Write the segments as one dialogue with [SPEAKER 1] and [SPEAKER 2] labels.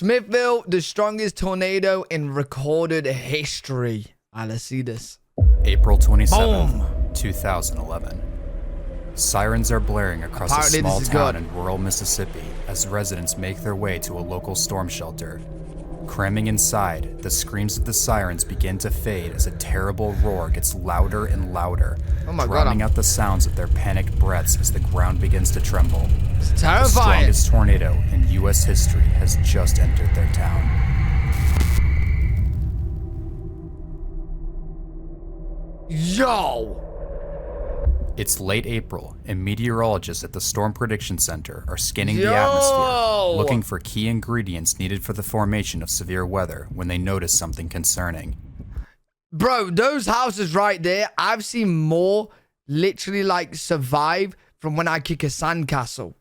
[SPEAKER 1] Smithville, the strongest tornado in recorded history. Alright, let's see this.
[SPEAKER 2] April 27th, 2011. Sirens are blaring across
[SPEAKER 1] Apparently
[SPEAKER 2] a small
[SPEAKER 1] this is
[SPEAKER 2] town
[SPEAKER 1] good.
[SPEAKER 2] in rural Mississippi as residents make their way to a local storm shelter. Cramming inside, the screams of the sirens begin to fade as a terrible roar gets louder and louder,
[SPEAKER 1] Oh my God,
[SPEAKER 2] drowning out the sounds of their panicked breaths as the ground begins to tremble.
[SPEAKER 1] It's
[SPEAKER 2] The
[SPEAKER 1] terrifying.
[SPEAKER 2] strongest tornado in U.S. history has just entered their town.
[SPEAKER 1] Yo!
[SPEAKER 2] It's late April, and meteorologists at the Storm Prediction Center are scanning the
[SPEAKER 1] Yo!
[SPEAKER 2] atmosphere, looking for key ingredients needed for the formation of severe weather when they notice something concerning.
[SPEAKER 1] Bro, those houses right there, I've seen more literally like survive from when I kick a sandcastle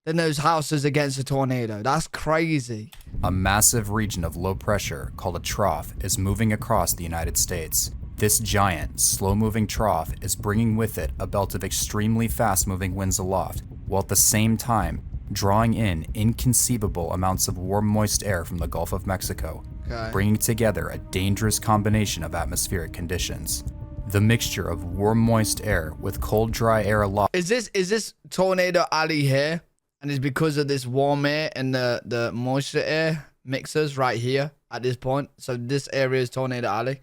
[SPEAKER 1] than those houses against a tornado. That's crazy.
[SPEAKER 2] A massive region of low pressure, called a trough, is moving across the United States. This giant, slow-moving trough is bringing with it a belt of extremely fast-moving winds aloft, while at the same time drawing in inconceivable amounts of warm, moist air from the Gulf of Mexico, bringing together a dangerous combination of atmospheric conditions. The mixture of warm, moist air with cold, dry air aloft.
[SPEAKER 1] Is this Tornado Alley here? And it's because of this warm air and the moisture air mixers right here at this point. So this area is Tornado Alley.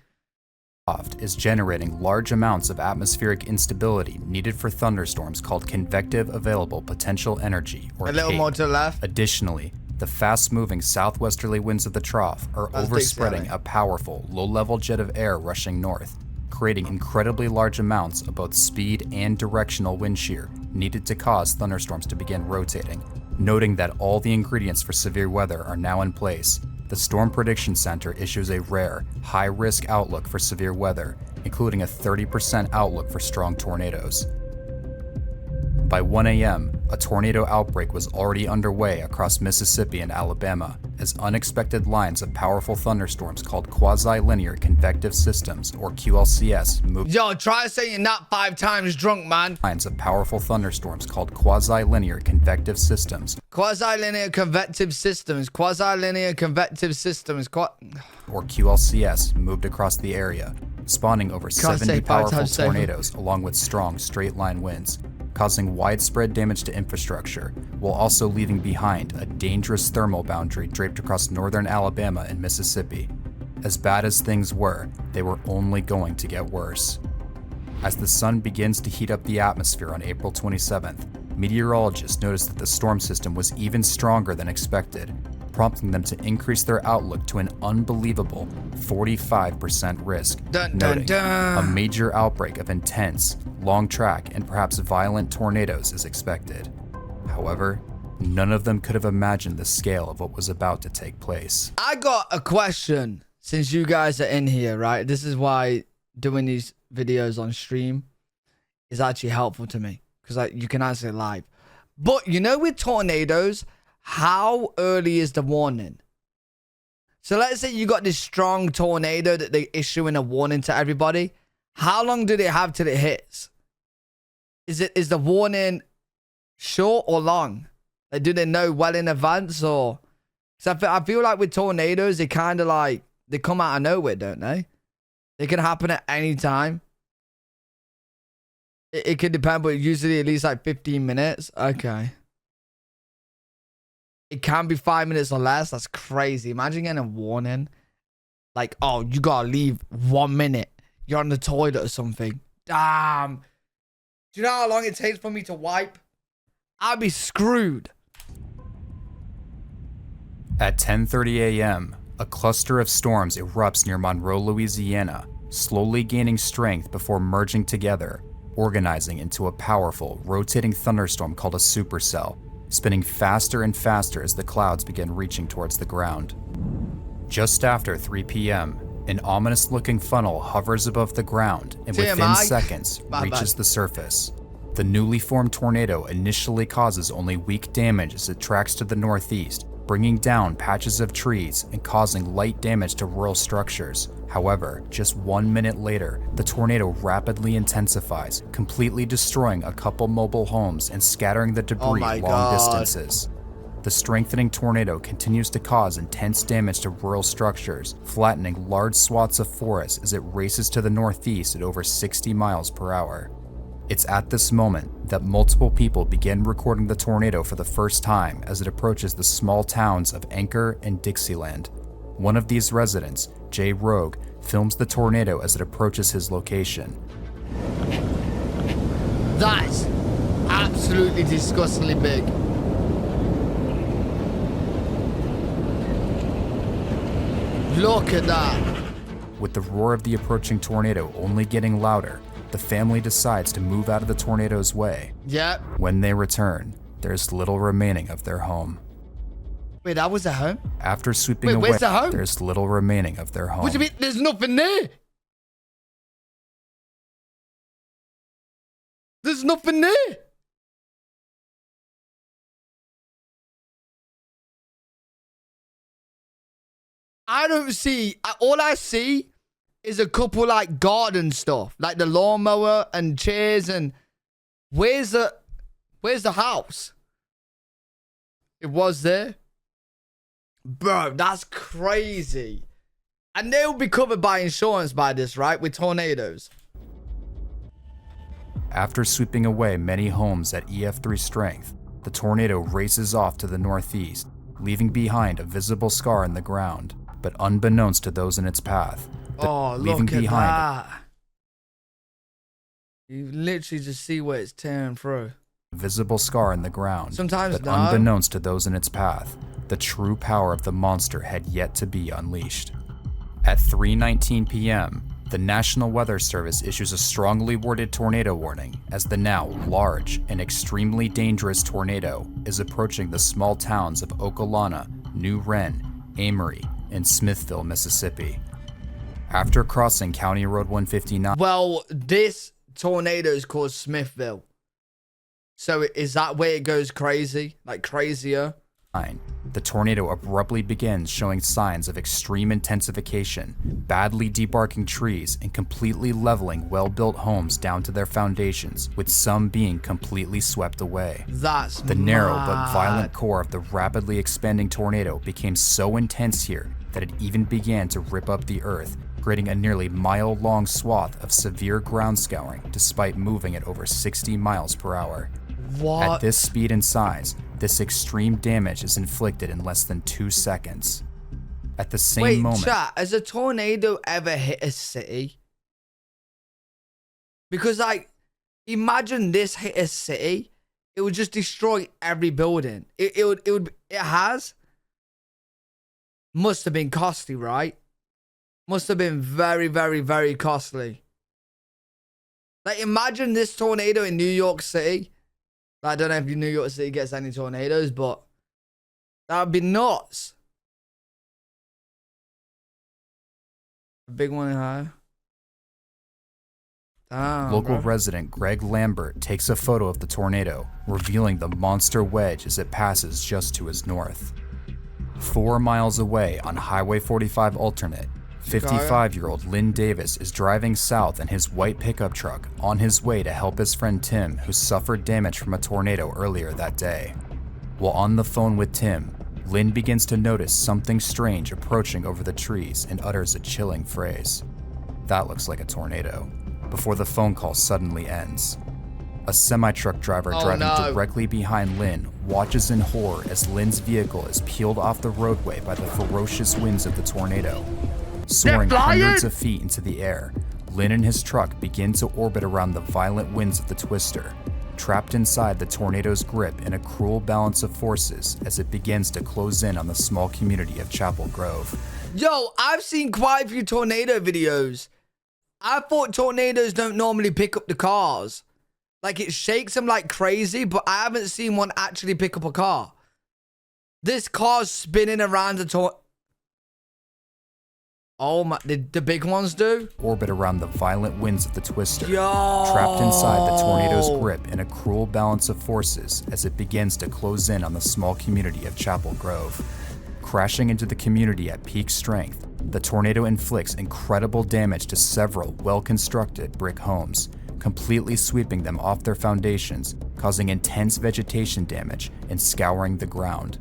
[SPEAKER 2] Is generating large amounts of atmospheric instability needed for thunderstorms called convective available potential energy, or
[SPEAKER 1] A little
[SPEAKER 2] CAPE.
[SPEAKER 1] more to the left.
[SPEAKER 2] Additionally, the fast-moving southwesterly winds of the trough are
[SPEAKER 1] That's
[SPEAKER 2] overspreading
[SPEAKER 1] Dixie
[SPEAKER 2] a powerful, low-level jet of air rushing north, creating incredibly large amounts of both speed and directional wind shear needed to cause thunderstorms to begin rotating. Noting that all the ingredients for severe weather are now in place, the Storm Prediction Center issues a rare, high-risk outlook for severe weather, including a 30% outlook for strong tornadoes. By 1 a.m., a tornado outbreak was already underway across Mississippi and Alabama as unexpected lines of powerful thunderstorms called quasi-linear convective systems, or QLCS, moved.
[SPEAKER 1] Yo, try saying that 5 times drunk, man.
[SPEAKER 2] Lines of powerful thunderstorms called quasi-linear convective systems,
[SPEAKER 1] Quasi-linear convective systems. Quasi-linear convective systems.
[SPEAKER 2] or QLCS, moved across the area, spawning over
[SPEAKER 1] Can't say
[SPEAKER 2] 70
[SPEAKER 1] five
[SPEAKER 2] powerful
[SPEAKER 1] times safer.
[SPEAKER 2] tornadoes along with strong straight-line winds, causing widespread damage to infrastructure, while also leaving behind a dangerous thermal boundary draped across northern Alabama and Mississippi. As bad as things were, they were only going to get worse. As the sun begins to heat up the atmosphere on April 27th, meteorologists noticed that the storm system was even stronger than expected, prompting them to increase their outlook to an unbelievable 45% risk,
[SPEAKER 1] Dun, dun,
[SPEAKER 2] noting
[SPEAKER 1] dun.
[SPEAKER 2] a major outbreak of intense, long track, and perhaps violent tornadoes is expected. However, none of them could have imagined the scale of what was about to take place.
[SPEAKER 1] I got a question since you guys are in here, right? This is why doing these videos on stream is actually helpful to me because you can answer it live. But you know, with tornadoes, how early is the warning? So let's say you got this strong tornado that they're issuing a warning to everybody. How long do they have till it hits? Is the warning short or long? Like, do they know well in advance, or? Because I feel like with tornadoes, they kind of like they come out of nowhere, don't they? They can happen at any time. It could depend, but usually at least like 15 minutes. Okay. It can be 5 minutes or less. That's crazy. Imagine getting a warning. Like, oh, you gotta leave 1 minute. You're on the toilet or something. Damn. Do you know how long it takes for me to wipe? I'd be screwed.
[SPEAKER 2] At 10:30 a.m., a cluster of storms erupts near Monroe, Louisiana, slowly gaining strength before merging together, organizing into a powerful, rotating thunderstorm called a supercell, spinning faster and faster as the clouds begin reaching towards the ground. Just after 3 p.m., an ominous-looking funnel hovers above the ground and within
[SPEAKER 1] TMI.
[SPEAKER 2] seconds reaches the surface. The newly formed tornado initially causes only weak damage as it tracks to the northeast, bringing down patches of trees and causing light damage to rural structures. However, just 1 minute later, the tornado rapidly intensifies, completely destroying a couple mobile homes and scattering the debris
[SPEAKER 1] my
[SPEAKER 2] long
[SPEAKER 1] God.
[SPEAKER 2] distances. The strengthening tornado continues to cause intense damage to rural structures, flattening large swaths of forest as it races to the northeast at over 60 miles per hour. It's at this moment that multiple people begin recording the tornado for the first time as it approaches the small towns of Anchor and Dixieland. One of these residents, Jay Rogue, films the tornado as it approaches his location.
[SPEAKER 1] That's absolutely disgustingly big. Look at that.
[SPEAKER 2] With the roar of the approaching tornado only getting louder, the family decides to move out of the tornado's way.
[SPEAKER 1] Yep.
[SPEAKER 2] When they return, there's little remaining of their home.
[SPEAKER 1] Wait, that was a home?
[SPEAKER 2] After sweeping
[SPEAKER 1] Wait,
[SPEAKER 2] away,
[SPEAKER 1] where's the home?
[SPEAKER 2] there's little remaining of their home.
[SPEAKER 1] What do you mean? There's nothing there. There's nothing there. I don't see. All I see is a couple like garden stuff, like the lawnmower and chairs. And where's the house? It was there. Bro, that's crazy. And they'll be covered by insurance by this, right? With tornadoes.
[SPEAKER 2] After sweeping away many homes at EF3 strength, the tornado races off to the northeast, leaving behind a visible scar in the ground, but unbeknownst to those in its path.
[SPEAKER 1] Look at that. You literally just see where it's tearing through.
[SPEAKER 2] Visible scar in the ground,
[SPEAKER 1] Sometimes
[SPEAKER 2] but unbeknownst to those in its path, the true power of the monster had yet to be unleashed. At 3:19 p.m., the National Weather Service issues a strongly worded tornado warning as the now large and extremely dangerous tornado is approaching the small towns of Okolana, New Wren, Amory, and Smithville, Mississippi. After crossing County Road 159,
[SPEAKER 1] well, this tornado is called Smithville. So is that where it goes crazy? Like crazier?
[SPEAKER 2] the tornado abruptly begins showing signs of extreme intensification, badly debarking trees and completely leveling well-built homes down to their foundations, with some being completely swept away.
[SPEAKER 1] That's
[SPEAKER 2] The narrow but violent core of the rapidly expanding tornado became so intense here that it even began to rip up the earth, creating a nearly mile-long swath of severe ground scouring despite moving at over 60 miles per hour.
[SPEAKER 1] What?
[SPEAKER 2] At this speed and size, this extreme damage is inflicted in less than 2 seconds. At the same moment...
[SPEAKER 1] Wait, chat, has a tornado ever hit a city? Because, like, imagine this hit a city, it would just destroy every building. It has. Must have been costly, right? Must have been very, very, very costly. Like, imagine this tornado in New York City. I don't know if New York City gets any tornadoes, but that would be nuts. A big one in high. Damn,
[SPEAKER 2] Local
[SPEAKER 1] bro.
[SPEAKER 2] resident Greg Lambert takes a photo of the tornado, revealing the monster wedge as it passes just to his north. 4 miles away on Highway 45 alternate, 55-year-old Lynn Davis is driving south in his white pickup truck on his way to help his friend Tim, who suffered damage from a tornado earlier that day. While on the phone with Tim, Lynn begins to notice something strange approaching over the trees and utters a chilling phrase. "That looks like a tornado," before the phone call suddenly ends. A semi-truck driver driving directly behind Lynn watches in horror as Lynn's vehicle is peeled off the roadway by the ferocious winds of the tornado. Soaring hundreds of feet into the air, Lynn and his truck begin to orbit around the violent winds of the twister, trapped inside the tornado's grip in a cruel balance of forces as it begins to close in on the small community of Chapel Grove.
[SPEAKER 1] Yo, I've seen quite a few tornado videos. I thought tornadoes don't normally pick up the cars. Like, it shakes them like crazy, but I haven't seen one actually pick up a car. This car's spinning around the tornado. Oh my, the big ones do?
[SPEAKER 2] Orbit around the violent winds of the twister,
[SPEAKER 1] Yo.
[SPEAKER 2] trapped inside the tornado's grip in a cruel balance of forces as it begins to close in on the small community of Chapel Grove. Crashing into the community at peak strength, the tornado inflicts incredible damage to several well-constructed brick homes, completely sweeping them off their foundations, causing intense vegetation damage and scouring the ground.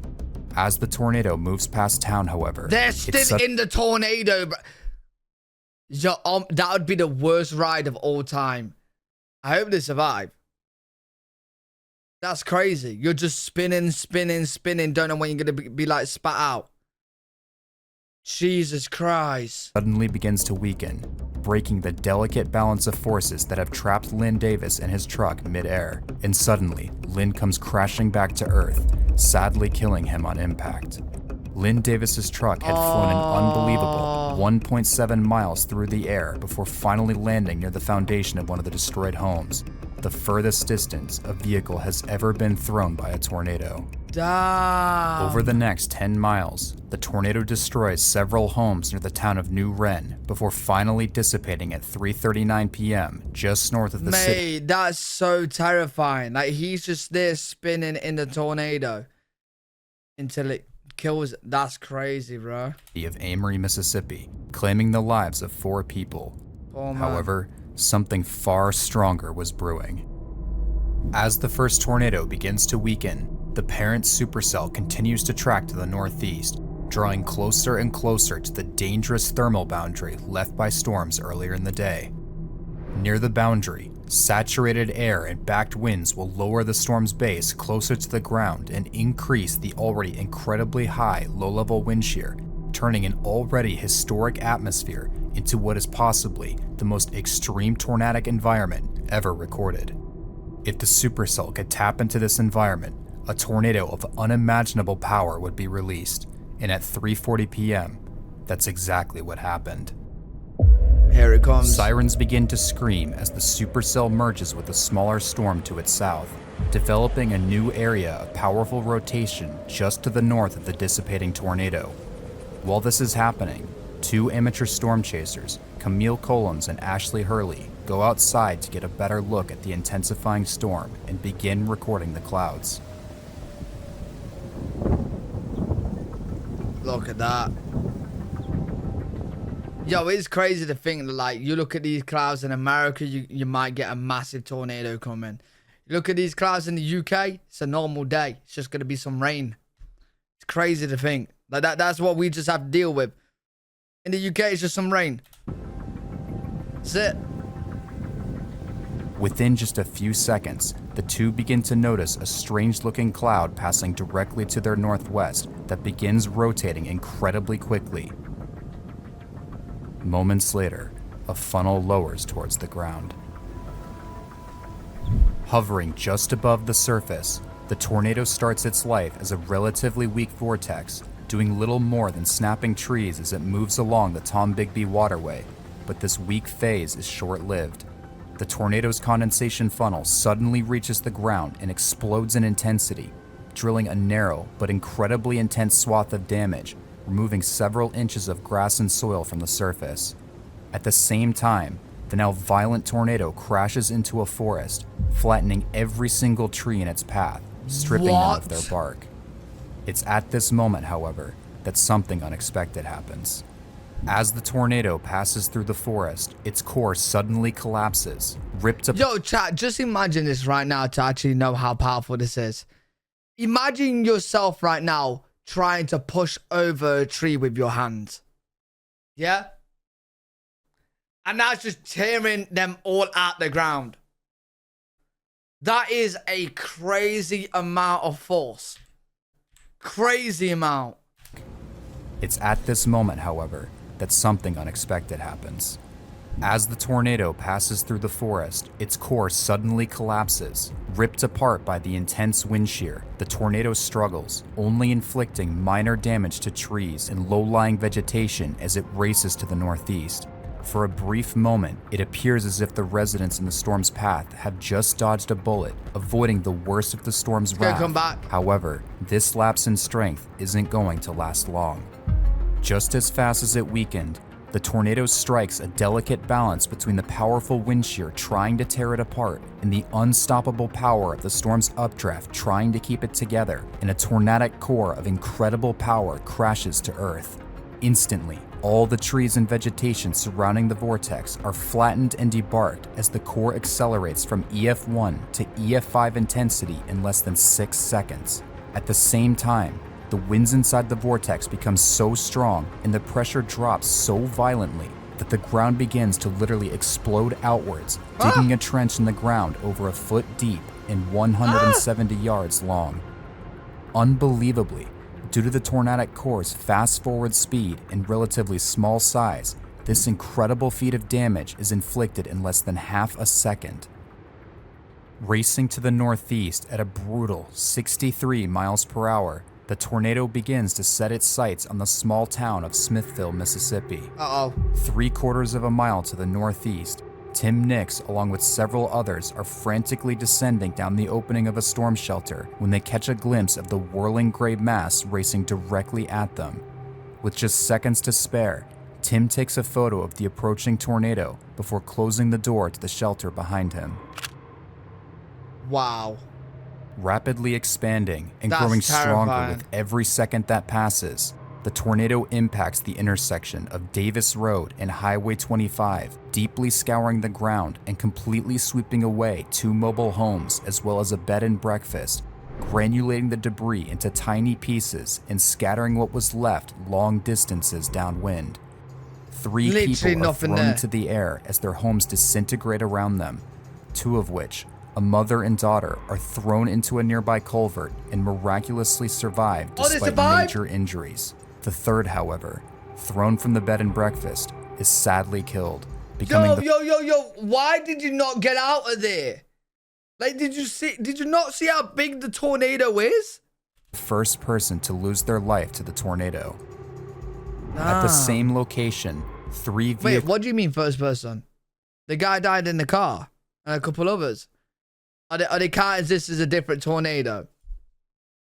[SPEAKER 2] As the tornado moves past town, however,
[SPEAKER 1] they're still in the tornado, bro. Yo, that would be the worst ride of all time. I hope they survive. That's crazy. You're just spinning, don't know when you're going to be like spat out. Jesus Christ.
[SPEAKER 2] Suddenly begins to weaken, breaking the delicate balance of forces that have trapped Lynn Davis and his truck mid-air. And suddenly, Lynn comes crashing back to Earth, sadly killing him on impact. Lynn Davis's truck had flown an unbelievable 1.7 miles through the air before finally landing near the foundation of one of the destroyed homes, the furthest distance a vehicle has ever been thrown by a tornado.
[SPEAKER 1] Damn.
[SPEAKER 2] Over the next 10 miles, the tornado destroys several homes near the town of New Wren before finally dissipating at 3:39 p.m. just north of the city.
[SPEAKER 1] Mate, that's so terrifying. Like, he's just there spinning in the tornado until it kills. That's crazy, bro.
[SPEAKER 2] Of Amory, Mississippi, claiming the lives of 4 people.
[SPEAKER 1] Oh, man.
[SPEAKER 2] However, something far stronger was brewing. As the first tornado begins to weaken, the parent supercell continues to track to the northeast, drawing closer and closer to the dangerous thermal boundary left by storms earlier in the day. Near the boundary, saturated air and backed winds will lower the storm's base closer to the ground and increase the already incredibly high low-level wind shear, turning an already historic atmosphere into what is possibly the most extreme tornadic environment ever recorded. If the supercell could tap into this environment, a tornado of unimaginable power would be released, and at 3:40 p.m., that's exactly what happened.
[SPEAKER 1] Here it comes.
[SPEAKER 2] Sirens begin to scream as the supercell merges with a smaller storm to its south, developing a new area of powerful rotation just to the north of the dissipating tornado. While this is happening, 2 amateur storm chasers, Camille Collins and Ashley Hurley, go outside to get a better look at the intensifying storm and begin recording the clouds.
[SPEAKER 1] Look at that. Yo, it's crazy to think that, like, you look at these clouds in America, you might get a massive tornado coming. You look at these clouds in the UK, it's a normal day. It's just going to be some rain. It's crazy to think. Like, that's what we just have to deal with. In the UK, it's just some rain. That's it.
[SPEAKER 2] Within just a few seconds, the two begin to notice a strange-looking cloud passing directly to their northwest that begins rotating incredibly quickly. Moments later, a funnel lowers towards the ground. Hovering just above the surface, the tornado starts its life as a relatively weak vortex, doing little more than snapping trees as it moves along the Tombigbee waterway, but this weak phase is short-lived. The tornado's condensation funnel suddenly reaches the ground and explodes in intensity, drilling a narrow but incredibly intense swath of damage, removing several inches of grass and soil from the surface. At the same time, the now violent tornado crashes into a forest, flattening every single tree in its path, stripping them of their bark. It's at this moment, however, that something unexpected happens. As the tornado passes through the forest, its core suddenly collapses, ripped apart.
[SPEAKER 1] Yo, chat, just imagine this right now to actually know how powerful this is. Imagine yourself right now trying to push over a tree with your hands. Yeah? And that's just tearing them all out the ground. That is a crazy amount of force. Crazy amount.
[SPEAKER 2] It's at this moment, however, that something unexpected happens. As the tornado passes through the forest, its core suddenly collapses, ripped apart by the intense wind shear. The tornado struggles, only inflicting minor damage to trees and low-lying vegetation as it races to the northeast. For a brief moment, it appears as if the residents in the storm's path have just dodged a bullet, avoiding the worst of the storm's wrath.
[SPEAKER 1] Come back.
[SPEAKER 2] However, this lapse in strength isn't going to last long. Just as fast as it weakened, the tornado strikes a delicate balance between the powerful wind shear trying to tear it apart and the unstoppable power of the storm's updraft trying to keep it together, and a tornadic core of incredible power crashes to Earth. Instantly, all the trees and vegetation surrounding the vortex are flattened and debarked as the core accelerates from EF1 to EF5 intensity in less than 6 seconds. At the same time, the winds inside the vortex become so strong and the pressure drops so violently that the ground begins to literally explode outwards, digging a trench in the ground over a foot deep and 170 yards long. Unbelievably, due to the tornadic core's fast-forward speed and relatively small size, this incredible feat of damage is inflicted in less than half a second. Racing to the northeast at a brutal 63 miles per hour, the tornado begins to set its sights on the small town of Smithville, Mississippi. 3/4 of a mile to the northeast, Tim Nix, along with several others, are frantically descending down the opening of a storm shelter when they catch a glimpse of the whirling gray mass racing directly at them. With just seconds to spare, Tim takes a photo of the approaching tornado before closing the door to the shelter behind him.
[SPEAKER 1] Wow.
[SPEAKER 2] Rapidly expanding and
[SPEAKER 1] That's
[SPEAKER 2] growing
[SPEAKER 1] terrifying.
[SPEAKER 2] stronger with every second that passes, the tornado impacts the intersection of Davis Road and Highway 25, deeply scouring the ground and completely sweeping away 2 mobile homes as well as a bed and breakfast, granulating the debris into tiny pieces and scattering what was left long distances downwind. 3
[SPEAKER 1] Literally
[SPEAKER 2] people are
[SPEAKER 1] nothing
[SPEAKER 2] thrown
[SPEAKER 1] there.
[SPEAKER 2] into the air as their homes disintegrate around them, 2 of which, a mother and daughter, are thrown into a nearby culvert and miraculously survive
[SPEAKER 1] Oh, they
[SPEAKER 2] despite
[SPEAKER 1] survived?
[SPEAKER 2] major injuries. The third, however, thrown from the bed and breakfast, is sadly killed, becoming
[SPEAKER 1] Yo, why did you not get out of there? Like, did you not see how big the tornado is?
[SPEAKER 2] the first person to lose their life to the tornado. At the same location, 3 vehicles...
[SPEAKER 1] Wait, what do you mean first person? The guy died in the car and a couple others. Are they counting this as a different tornado?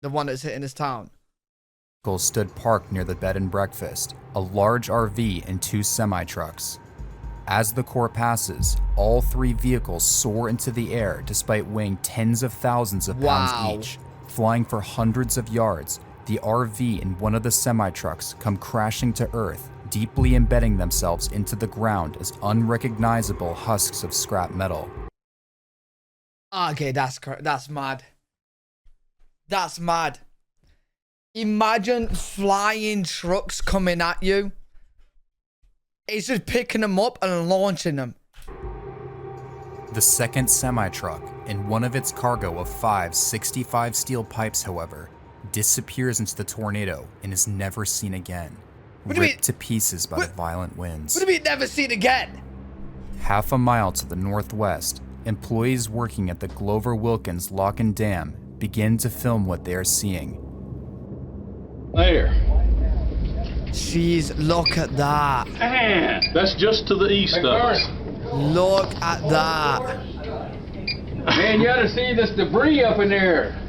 [SPEAKER 1] The one that's hitting this town?
[SPEAKER 2] stood parked near the bed and breakfast, a large RV and 2 semi-trucks. As the core passes, all 3 vehicles soar into the air despite weighing tens of thousands of pounds each. Flying for hundreds of yards, the RV and one of the semi-trucks come crashing to earth, deeply embedding themselves into the ground as unrecognizable husks of scrap metal.
[SPEAKER 1] Okay, that's mad. That's mad. Imagine flying trucks coming at you. It's just picking them up and launching them.
[SPEAKER 2] The second semi-truck and one of its cargo of 5 65 steel pipes, however, disappears into the tornado and is never seen again, ripped to pieces by the violent winds.
[SPEAKER 1] What do you mean never seen again?
[SPEAKER 2] Half a mile to the northwest, employees working at the Glover Wilkins Lock and Dam begin to film what they are seeing.
[SPEAKER 3] There.
[SPEAKER 1] Jeez, look at that.
[SPEAKER 3] Man, that's just to the east of us.
[SPEAKER 1] Look at that.
[SPEAKER 4] Man, you ought to see this debris up in there.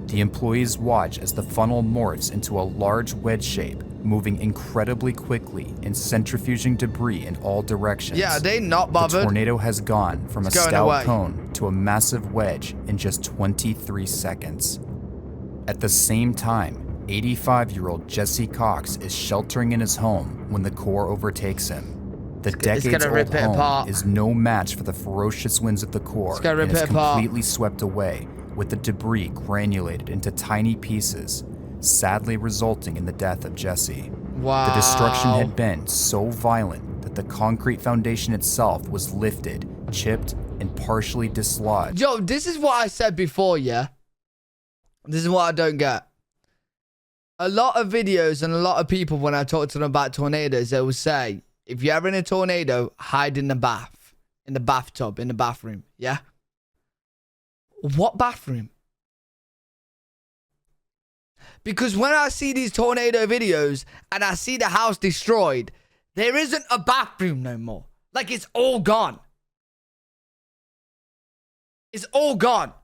[SPEAKER 2] The employees watch as the funnel morphs into a large wedge shape, moving incredibly quickly and centrifuging debris in all directions.
[SPEAKER 1] Yeah, they not
[SPEAKER 2] The
[SPEAKER 1] bothered.
[SPEAKER 2] tornado has gone from a
[SPEAKER 1] going
[SPEAKER 2] stout
[SPEAKER 1] away.
[SPEAKER 2] cone to a massive wedge in just 23 seconds. At the same time, 85-year-old Jesse Cox is sheltering in his home when the core overtakes him. The
[SPEAKER 1] gonna
[SPEAKER 2] decades-old
[SPEAKER 1] rip it
[SPEAKER 2] home
[SPEAKER 1] apart.
[SPEAKER 2] is no match for the ferocious winds of the core
[SPEAKER 1] gonna rip
[SPEAKER 2] and is
[SPEAKER 1] it apart.
[SPEAKER 2] completely swept away, with the debris granulated into tiny pieces, sadly resulting in the death of Jesse.
[SPEAKER 1] Wow.
[SPEAKER 2] The destruction had been so violent that the concrete foundation itself was lifted, chipped, and partially dislodged.
[SPEAKER 1] Yo, this is what I said before, yeah? This is what I don't get. A lot of videos and a lot of people, when I talk to them about tornadoes, they will say, if you're ever in a tornado, hide in the bath, in the bathtub, in the bathroom, yeah? What bathroom? Because when I see these tornado videos and I see the house destroyed, there isn't a bathroom no more. Like, it's all gone. It's all gone.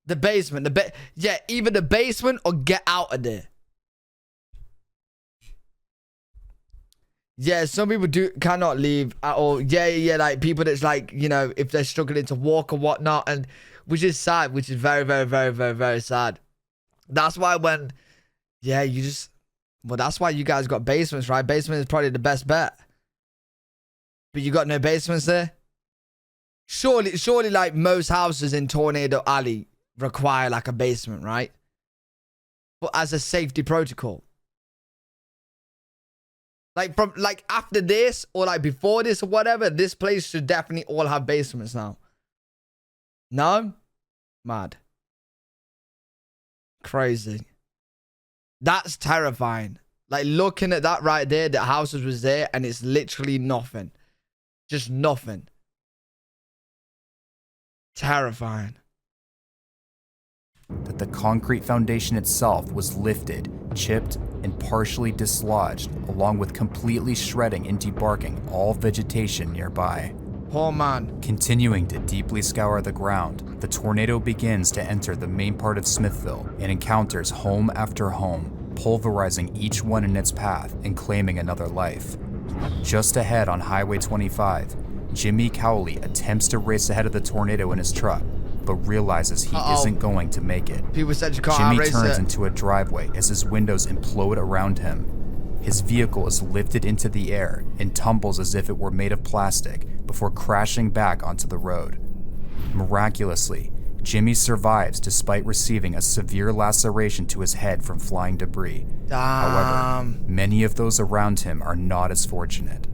[SPEAKER 1] The basement, yeah, either the basement or get out of there. Yeah, some people cannot leave at all. Yeah, like people that's like, you know, if they're struggling to walk or whatnot, and which is sad, which is very, very, very, very, very sad. That's why when, yeah, that's why you guys got basements, right? Basement is probably the best bet. But you got no basements there? Surely, like most houses in Tornado Alley require like a basement, right? but as a safety protocol. Like from like after this or like before this or whatever, this place should definitely all have basements now. No? Mad. Crazy. That's terrifying. Like looking at that right there, the houses was there and it's literally nothing. Just nothing. Terrifying.
[SPEAKER 2] That the concrete foundation itself was lifted, chipped, and partially dislodged, along with completely shredding and debarking all vegetation nearby.
[SPEAKER 1] Poor man.
[SPEAKER 2] Continuing to deeply scour the ground, the tornado begins to enter the main part of Smithville and encounters home after home, pulverizing each one in its path and claiming another life. Just ahead on Highway 25, Jimmy Cowley attempts to race ahead of the tornado in his truck, but realizes he isn't going to make it.
[SPEAKER 1] People said you can't
[SPEAKER 2] Jimmy
[SPEAKER 1] race
[SPEAKER 2] turns
[SPEAKER 1] it.
[SPEAKER 2] into a driveway as his windows implode around him. His vehicle is lifted into the air and tumbles as if it were made of plastic before crashing back onto the road. Miraculously, Jimmy survives despite receiving a severe laceration to his head from flying debris. However, many of those around him are not as fortunate.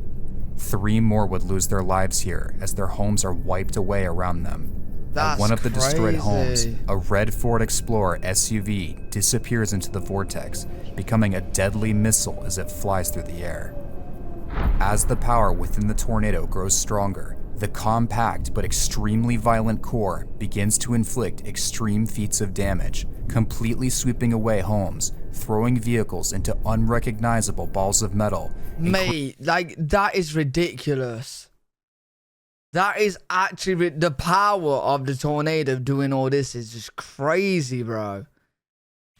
[SPEAKER 2] 3 more would lose their lives here as their homes are wiped away around them. At one of the destroyed homes, a red Ford Explorer SUV disappears into the vortex, becoming a deadly missile as it flies through the air. As the power within the tornado grows stronger, the compact but extremely violent core begins to inflict extreme feats of damage, completely sweeping away homes, throwing vehicles into unrecognizable balls of metal.
[SPEAKER 1] Mate, like, that is ridiculous. That is actually the power of the tornado doing all this is just crazy, bro.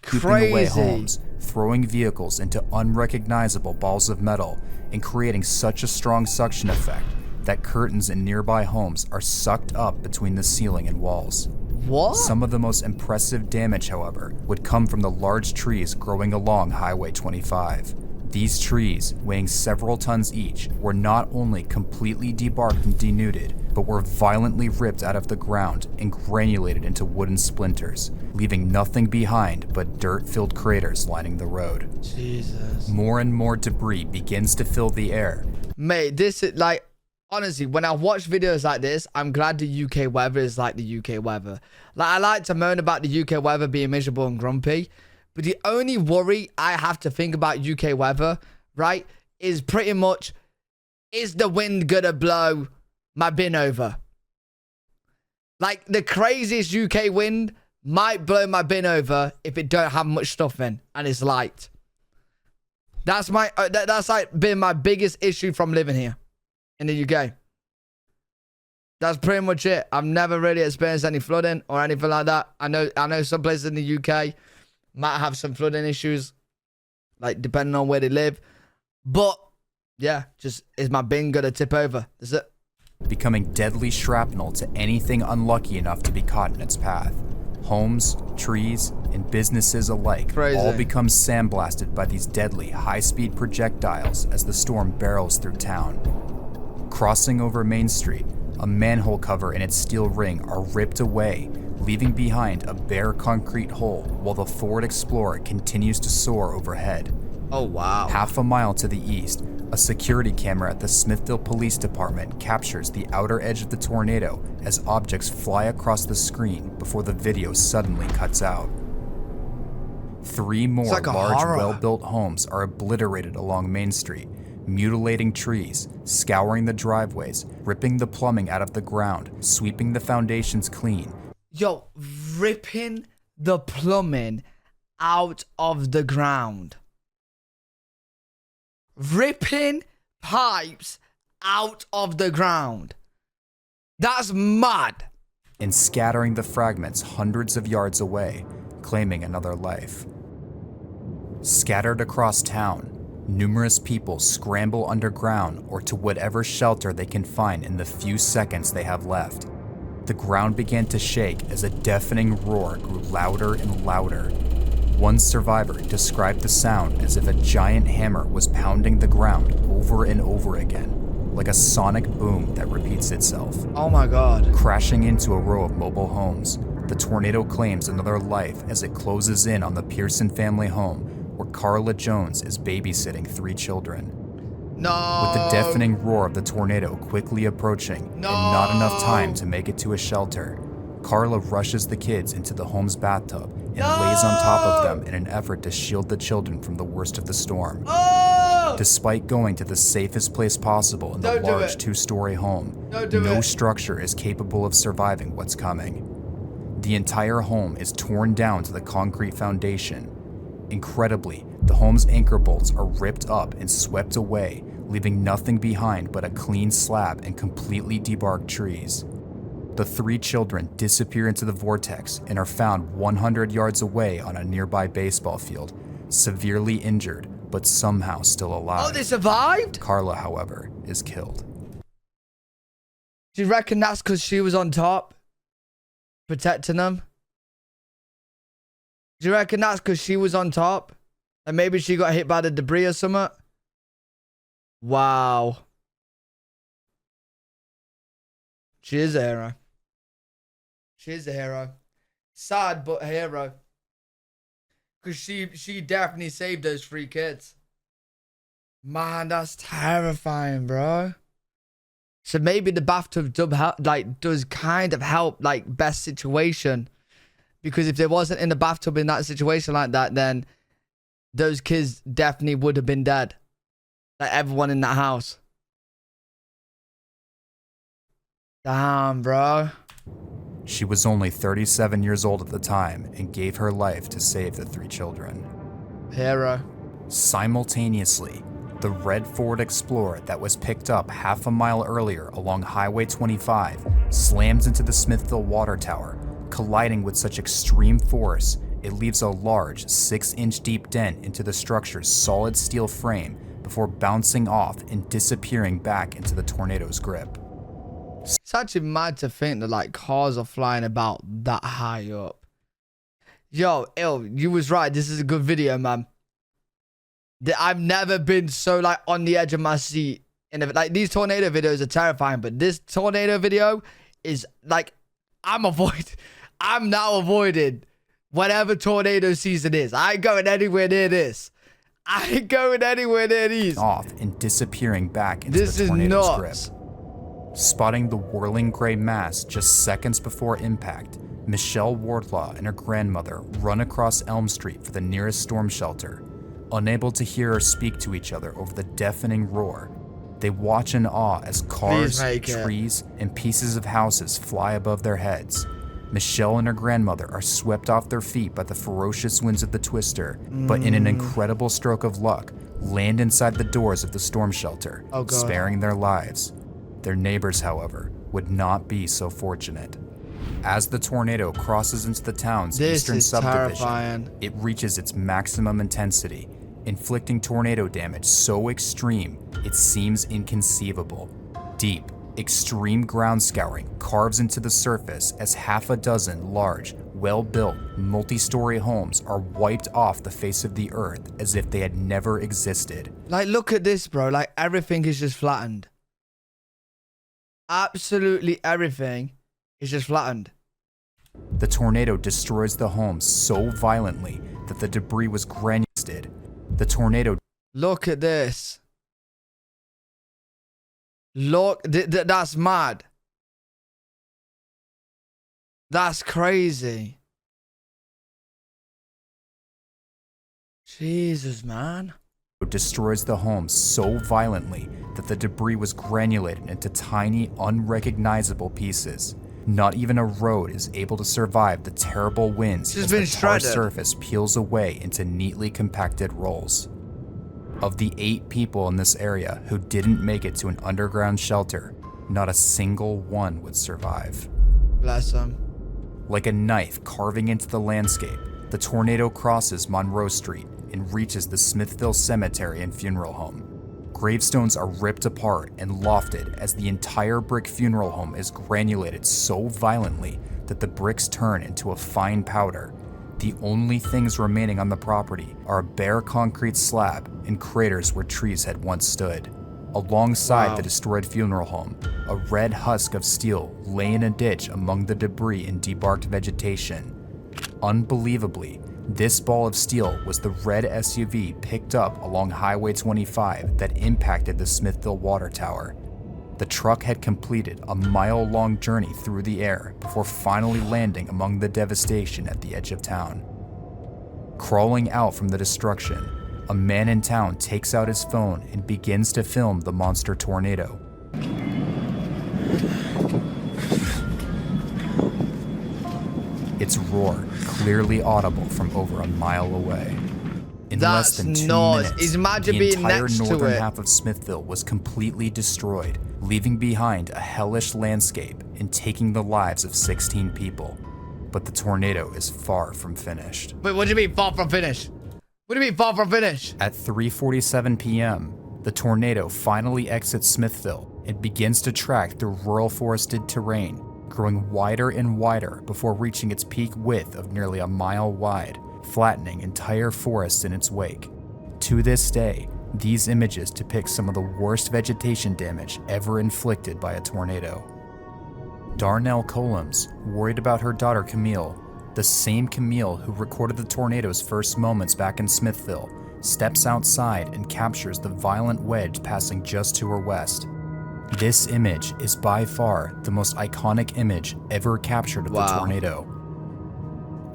[SPEAKER 2] Sweeping away homes, throwing vehicles into unrecognizable balls of metal, and creating such a strong suction effect that curtains in nearby homes are sucked up between the ceiling and walls.
[SPEAKER 1] What?
[SPEAKER 2] Some of the most impressive damage, however, would come from the large trees growing along Highway 25. These trees, weighing several tons each, were not only completely debarked and denuded, but were violently ripped out of the ground and granulated into wooden splinters, leaving nothing behind but dirt-filled craters lining the road.
[SPEAKER 1] Jesus.
[SPEAKER 2] More and more debris begins to fill the air.
[SPEAKER 1] Mate, this is like, honestly, when I watch videos like this, I'm glad the UK weather is like the UK weather. Like, I like to moan about the UK weather being miserable and grumpy, but the only worry I have to think about UK weather, right, is pretty much, is the wind gonna blow my bin over? Like, the craziest UK wind might blow my bin over if it don't have much stuff in and it's light. That's my, that's like been my biggest issue from living here in the UK. That's pretty much it. I've never really experienced any flooding or anything like that. I know some places in the UK might have some flooding issues, like depending on where they live. But yeah, just is my bin gonna tip over? That's it.
[SPEAKER 2] Becoming deadly shrapnel to anything unlucky enough to be caught in its path. Homes, trees, and businesses alike all become sandblasted by these deadly high-speed projectiles as the storm barrels through town. Crossing over Main Street, a manhole cover and its steel ring are ripped away, leaving behind a bare concrete hole while the Ford Explorer continues to soar overhead.
[SPEAKER 1] Oh, wow.
[SPEAKER 2] Half a mile to the east, a security camera at the Smithville Police Department captures the outer edge of the tornado as objects fly across the screen before the video suddenly cuts out. 3 more
[SPEAKER 1] like
[SPEAKER 2] large, well-built homes are obliterated along Main Street, mutilating trees, scouring the driveways, ripping the plumbing out of the ground, sweeping the foundations clean.
[SPEAKER 1] Yo, ripping the plumbing out of the ground. Ripping pipes out of the ground. That's mad.
[SPEAKER 2] And scattering the fragments hundreds of yards away, claiming another life. Scattered across town, numerous people scramble underground or to whatever shelter they can find in the few seconds they have left. The ground began to shake as a deafening roar grew louder and louder. One survivor described the sound as if a giant hammer was pounding the ground over and over again, like a sonic boom that repeats itself.
[SPEAKER 1] Oh my God.
[SPEAKER 2] Crashing into a row of mobile homes, the tornado claims another life as it closes in on the Pearson family home where Carla Jones is babysitting 3 children.
[SPEAKER 1] No.
[SPEAKER 2] With the deafening roar of the tornado quickly approaching and not enough time to make it to a shelter, Carla rushes the kids into the home's bathtub and lays on top of them in an effort to shield the children from the worst of the storm. Despite going to the safest place possible in the large 2-story home, no structure is capable of surviving what's coming. The entire home is torn down to the concrete foundation. Incredibly, the home's anchor bolts are ripped up and swept away, leaving nothing behind but a clean slab and completely debarked trees. The 3 children disappear into the vortex and are found 100 yards away on a nearby baseball field, severely injured but somehow still alive.
[SPEAKER 1] Oh, they survived?
[SPEAKER 2] Carla, however, is killed.
[SPEAKER 1] Do you reckon that's because she was on top, protecting them? Do you reckon that's because she was on top? And maybe she got hit by the debris or something? Wow. She is a hero. She is a hero. Sad, but a hero. Because she definitely saved those 3 kids. Man, that's terrifying, bro. So maybe the bathtub does kind of help, like, best situation. Because if they wasn't in the bathtub in that situation like that, then those kids definitely would have been dead. Like, everyone in that house. Damn, bro.
[SPEAKER 2] She was only 37 years old at the time and gave her life to save the 3 children.
[SPEAKER 1] Hero.
[SPEAKER 2] Simultaneously, the red Ford Explorer that was picked up half a mile earlier along Highway 25 slams into the Smithville water tower, colliding with such extreme force it leaves a large 6-inch deep dent into the structure's solid steel frame before bouncing off and disappearing back into the tornado's grip.
[SPEAKER 1] It's actually mad to think that, like, cars are flying about that high up. Yo, you was right. This is a good video, man. I've never been so, like, on the edge of my seat. And like, these tornado videos are terrifying, but this tornado video is like, I'm now avoiding whatever tornado season is. I ain't going anywhere near this. I ain't going anywhere near these.
[SPEAKER 2] Off and disappearing back into the tornado's grip. Spotting the whirling gray mass just seconds before impact, Michelle Wardlaw and her grandmother run across Elm Street for the nearest storm shelter. Unable to hear or speak to each other over the deafening roar, they watch in awe as cars, trees, and pieces of houses fly above their heads. Michelle and her grandmother are swept off their feet by the ferocious winds of the twister, but in an incredible stroke of luck, land inside the doors of the storm shelter, sparing their lives. Their neighbors, however, would not be so fortunate. As the tornado crosses into the town's eastern subdivision, it reaches its maximum intensity, inflicting tornado damage so extreme it seems inconceivable. Deep, extreme ground scouring carves into the surface as half a dozen large, well-built, multi-story homes are wiped off the face of the earth as if they had never existed.
[SPEAKER 1] Like, look at this, bro. Like, everything is just flattened. Absolutely everything is just flattened.
[SPEAKER 2] The tornado destroys the homes so violently that the debris was granulated. The tornado...
[SPEAKER 1] Look at this. Look, that's mad. That's crazy. Jesus, man.
[SPEAKER 2] Destroys the homes so violently that the debris was granulated into tiny, unrecognizable pieces. Not even a road is able to survive the terrible winds as the tar surface peels away into neatly compacted rolls. Of the 8 people in this area who didn't make it to an underground shelter, not a single one would survive.
[SPEAKER 1] Bless them.
[SPEAKER 2] Like a knife carving into the landscape, the tornado crosses Monroe Street and reaches the Smithville Cemetery and Funeral Home. Gravestones are ripped apart and lofted as the entire brick funeral home is granulated so violently that the bricks turn into a fine powder. The only things remaining on the property are a bare concrete slab and craters where trees had once stood. Alongside the destroyed funeral home, a red husk of steel lay in a ditch among the debris and debarked vegetation. Unbelievably, this ball of steel was the red SUV picked up along Highway 25 that impacted the Smithville water tower. The truck had completed a mile-long journey through the air before finally landing among the devastation at the edge of town. Crawling out from the destruction, a man in town takes out his phone and begins to film the monster tornado. Its roar clearly audible from over a mile away. In less than 2 minutes,
[SPEAKER 1] Imagine
[SPEAKER 2] the
[SPEAKER 1] being
[SPEAKER 2] entire
[SPEAKER 1] next to
[SPEAKER 2] northern
[SPEAKER 1] it.
[SPEAKER 2] half of Smithville was completely destroyed, leaving behind a hellish landscape and taking the lives of 16 people. But the tornado is far from finished.
[SPEAKER 1] Wait, what do you mean far from finish? What do you mean far from finish?
[SPEAKER 2] At 3:47 p.m., the tornado finally exits Smithville and begins to track through rural forested terrain, growing wider and wider before reaching its peak width of nearly a mile wide, flattening entire forests in its wake. To this day, these images depict some of the worst vegetation damage ever inflicted by a tornado. Darnell Colums, worried about her daughter Camille, the same Camille who recorded the tornado's first moments back in Smithville, steps outside and captures the violent wedge passing just to her west. This image is by far the most iconic image ever captured of the tornado.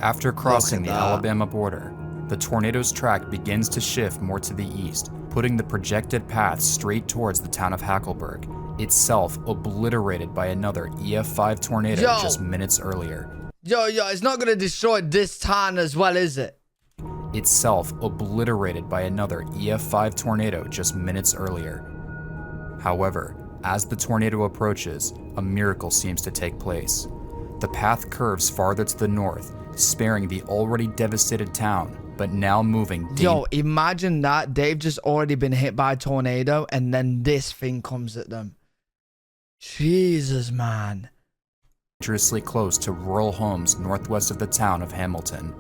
[SPEAKER 2] After crossing the Alabama border, the tornado's track begins to shift more to the east, putting the projected path straight towards the town of Hackleburg, itself obliterated by another EF5 tornado just minutes earlier.
[SPEAKER 1] Yo, it's not gonna destroy this town as well, is it?
[SPEAKER 2] Itself obliterated by another EF5 tornado just minutes earlier. However, as the tornado approaches, a miracle seems to take place. The path curves farther to the north, sparing the already devastated town, but now moving deep.
[SPEAKER 1] Yo, imagine that. They've just already been hit by a tornado, and then this thing comes at them. Jesus, man.
[SPEAKER 2] Dangerously close to rural homes northwest of the town of Hamilton.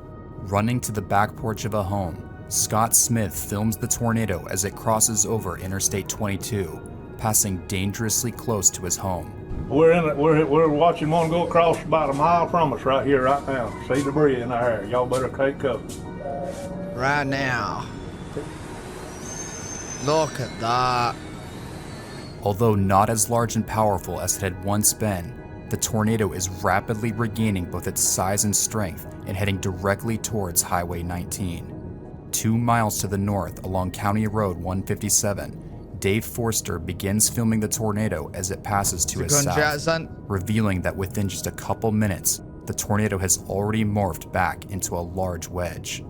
[SPEAKER 2] Running to the back porch of a home, Scott Smith films the tornado as it crosses over Interstate 22, passing dangerously close to his home.
[SPEAKER 5] We're watching one go across about a mile from us right here, right now. See debris in our area. Y'all better take cover.
[SPEAKER 1] Right now. Look at that.
[SPEAKER 2] Although not as large and powerful as it had once been, the tornado is rapidly regaining both its size and strength and heading directly towards Highway 19. 2 miles to the north along County Road 157, Dave Forster begins filming the tornado as it passes to his south, revealing that within just a couple minutes, the tornado has already morphed back into a large wedge.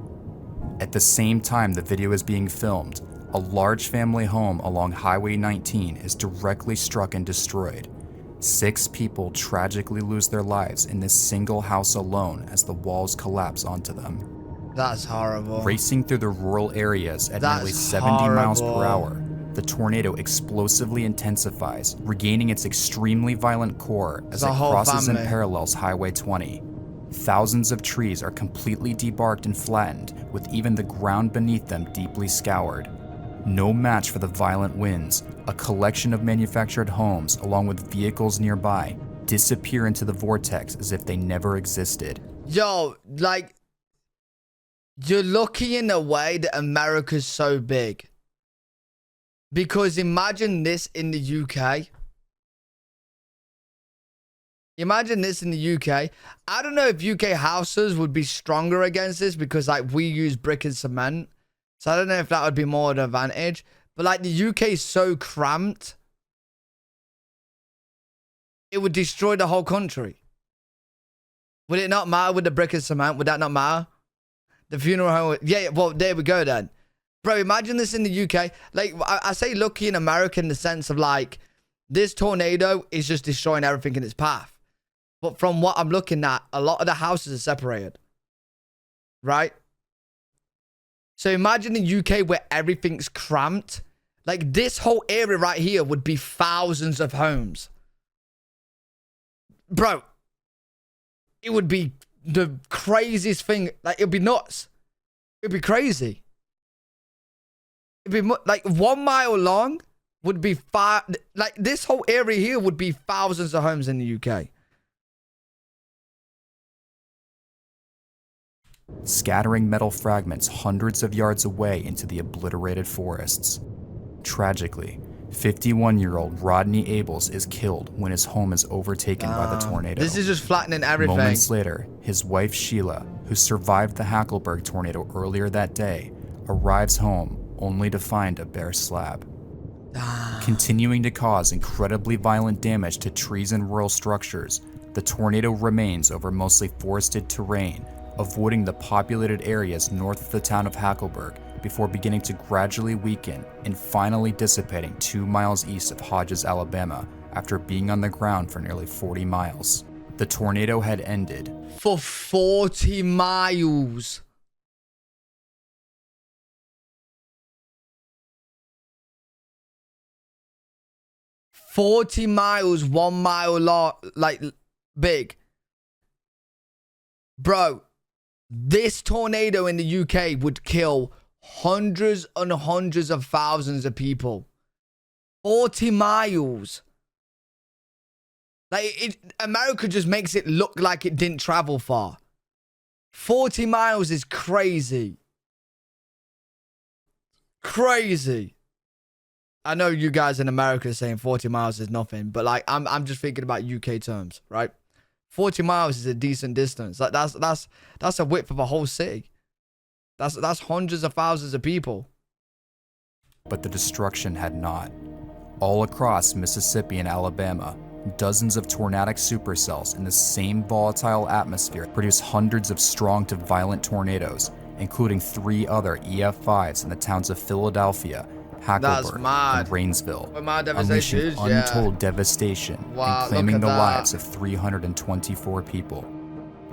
[SPEAKER 2] At the same time the video is being filmed, a large family home along Highway 19 is directly struck and destroyed. 6 people tragically lose their lives in this single house alone as the walls collapse onto them.
[SPEAKER 1] That's horrible.
[SPEAKER 2] Racing through the rural areas at nearly 70 miles per hour, the tornado explosively intensifies, regaining its extremely violent core as it crosses and parallels Highway 20. Thousands of trees are completely debarked and flattened, with even the ground beneath them deeply scoured. No match for the violent winds, a collection of manufactured homes, along with vehicles nearby, disappear into the vortex as if they never existed.
[SPEAKER 1] Yo, like, you're lucky in a way that America's so big. Because imagine this in the UK. Imagine this in the UK. I don't know if UK houses would be stronger against this because, like, we use brick and cement. So I don't know if that would be more an advantage. But, like, the UK is so cramped, it would destroy the whole country. Would it not matter with the brick and cement? Would that not matter? The funeral home... Yeah, well, there we go then. Bro, imagine this in the UK. Like, I say lucky in America in the sense of, like, this tornado is just destroying everything in its path. But from what I'm looking at, a lot of the houses are separated. Right? So imagine the UK where everything's cramped. Like, this whole area right here would be thousands of homes. Bro, it would be the craziest thing. Like, it'd be nuts. It'd be crazy. It'd be like 1 mile long. would be like this whole area here would be thousands of homes in the UK.
[SPEAKER 2] Scattering metal fragments hundreds of yards away into the obliterated forests. Tragically, 51-year-old Rodney Abels is killed when his home is overtaken by the tornado.
[SPEAKER 1] This is just flattening everything.
[SPEAKER 2] Moments later, his wife Sheila, who survived the Hackleburg tornado earlier that day, arrives home only to find a bare slab. Continuing to cause incredibly violent damage to trees and rural structures, the tornado remains over mostly forested terrain, avoiding the populated areas north of the town of Hackleburg before beginning to gradually weaken and finally dissipating 2 miles east of Hodges, Alabama, after being on the ground for nearly 40 miles. The tornado had ended.
[SPEAKER 1] For 40 miles. "40 miles, 1 mile long, like big." Bro, this tornado in the UK would kill hundreds and hundreds of thousands of people. 40 miles. Like, America just makes it look like it didn't travel far. 40 miles is crazy. Crazy. I know you guys in America are saying 40 miles is nothing, but like I'm just thinking about UK terms, right? 40 miles is a decent distance. Like that's a width of a whole city. That's hundreds of thousands of people.
[SPEAKER 2] But the destruction had not. All across Mississippi and Alabama, dozens of tornadic supercells in the same volatile atmosphere produce hundreds of strong to violent tornadoes, including 3 other EF5s in the towns of Philadelphia, Hackleburg, and Rainsville, unleashing untold devastation and claiming the lives of 324 people.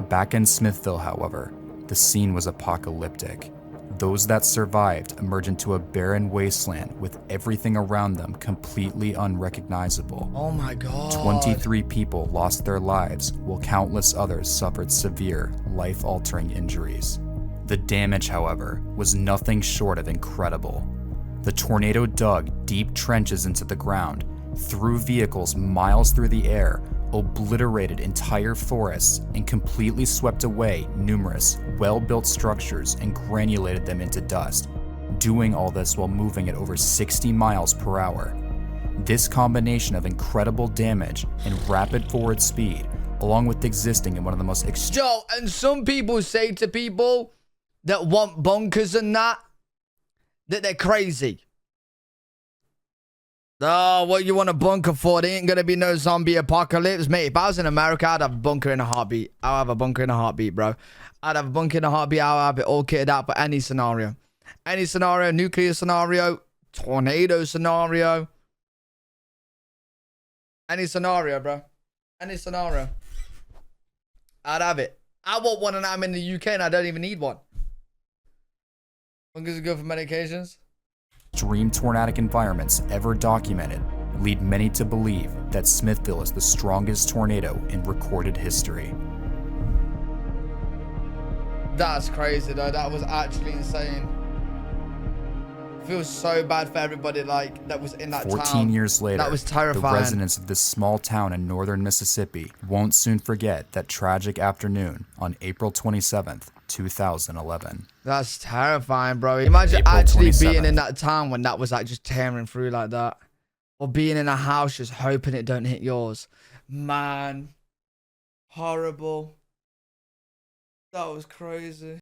[SPEAKER 2] Back in Smithville, however, the scene was apocalyptic. Those that survived emerged into a barren wasteland with everything around them completely unrecognizable.
[SPEAKER 1] Oh my God.
[SPEAKER 2] 23 people lost their lives, while countless others suffered severe, life-altering injuries. The damage, however, was nothing short of incredible. The tornado dug deep trenches into the ground, threw vehicles miles through the air, obliterated entire forests, and completely swept away numerous, well-built structures and granulated them into dust, doing all this while moving at over 60 miles per hour. This combination of incredible damage and rapid forward speed, along with existing in one of the most
[SPEAKER 1] Joe, and some people say to people that want bunkers and that they're crazy. Oh, what you want a bunker for? There ain't gonna be no zombie apocalypse, mate. If I was in America, I'd have a bunker in a heartbeat. I'll have a bunker in a heartbeat, bro. I'd have a bunker in a heartbeat. I'll have it all kitted out for any scenario. Any scenario, nuclear scenario, tornado scenario. Any scenario, bro. Any scenario. I'd have it. I want one and I'm in the UK and I don't even need one. Bunkers are good for medications.
[SPEAKER 2] Extreme tornadic environments ever documented lead many to believe that Smithville is the strongest tornado in recorded history.
[SPEAKER 1] That's crazy though. That was actually insane. Feels so bad for everybody like that was in that
[SPEAKER 2] 14 years later,
[SPEAKER 1] that was terrifying.
[SPEAKER 2] The residents of this small town in northern Mississippi won't soon forget that tragic afternoon on April 27th, 2011.
[SPEAKER 1] That's terrifying, bro. Imagine
[SPEAKER 2] April
[SPEAKER 1] actually
[SPEAKER 2] 27th.
[SPEAKER 1] being in that town when that was like just tearing through like that. Or being in a house just hoping it don't hit yours. Man. Horrible. That was crazy.